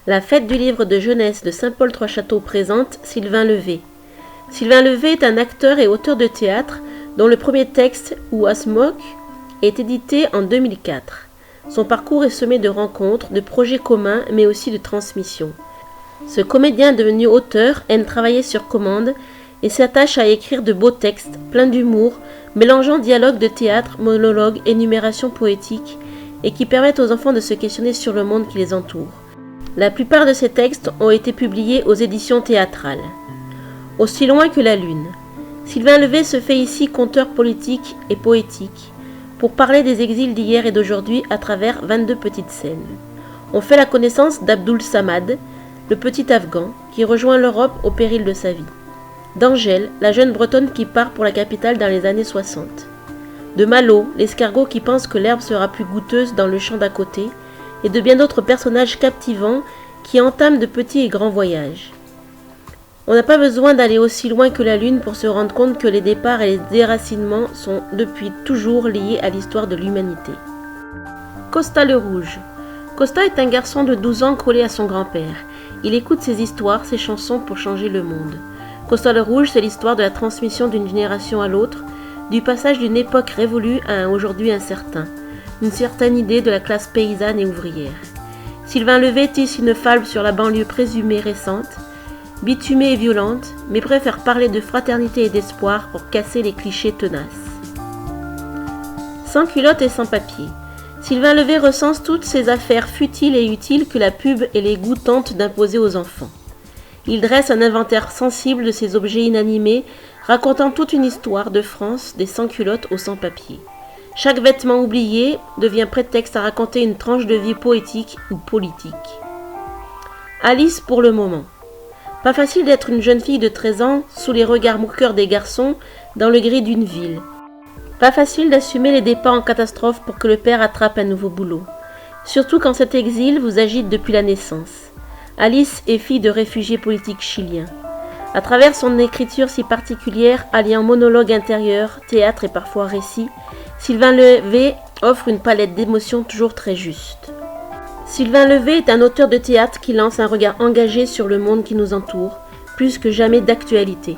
La fête du livre de jeunesse de Saint-Paul-Trois-Châteaux présente Sylvain Levé. Sylvain Levé est un acteur et auteur de théâtre dont le premier texte, Ouasmok, est édité en 2004. Son parcours est semé de rencontres, de projets communs, mais aussi de transmissions. Ce comédien devenu auteur aime travailler sur commande et s'attache à écrire de beaux textes, pleins d'humour, mélangeant dialogue de théâtre, monologue, énumération poétique, et qui permettent aux enfants de se questionner sur le monde qui les entoure. La plupart de ces textes ont été publiés aux éditions théâtrales. Aussi loin que la lune. Sylvain Levé se fait ici conteur politique et poétique, pour parler des exils d'hier et d'aujourd'hui à travers 22 petites scènes. On fait la connaissance d'Abdoul Samad, le petit Afghan, qui rejoint l'Europe au péril de sa vie. D'Angèle, la jeune Bretonne qui part pour la capitale dans les années 60. De Malo, l'escargot qui pense que l'herbe sera plus goûteuse dans le champ d'à côté, et de bien d'autres personnages captivants qui entament de petits et grands voyages. On n'a pas besoin d'aller aussi loin que la lune pour se rendre compte que les départs et les déracinements sont depuis toujours liés à l'histoire de l'humanité. Costa le Rouge. Costa est un garçon de 12 ans collé à son grand-père. Il écoute ses histoires, ses chansons pour changer le monde. Costa le Rouge, c'est l'histoire de la transmission d'une génération à l'autre, du passage d'une époque révolue à un aujourd'hui incertain, une certaine idée de la classe paysanne et ouvrière. Sylvain Levé tisse une fable sur la banlieue présumée récente, bitumée et violente, mais préfère parler de fraternité et d'espoir pour casser les clichés tenaces. Sans culotte et sans papier. Sylvain Levé recense toutes ces affaires futiles et utiles que la pub et les goûts tentent d'imposer aux enfants. Il dresse un inventaire sensible de ces objets inanimés, racontant toute une histoire de France des sans-culottes aux sans-papiers. Chaque vêtement oublié devient prétexte à raconter une tranche de vie poétique ou politique. Alice pour le moment. Pas facile d'être une jeune fille de 13 ans sous les regards moqueurs des garçons dans le gris d'une ville. Pas facile d'assumer les départs en catastrophe pour que le père attrape un nouveau boulot. Surtout quand cet exil vous agite depuis la naissance. Alice est fille de réfugiés politiques chiliens. À travers son écriture si particulière, alliant monologue intérieur, théâtre et parfois récit, Sylvain Levé offre une palette d'émotions toujours très juste. Sylvain Levé est un auteur de théâtre qui lance un regard engagé sur le monde qui nous entoure, plus que jamais d'actualité.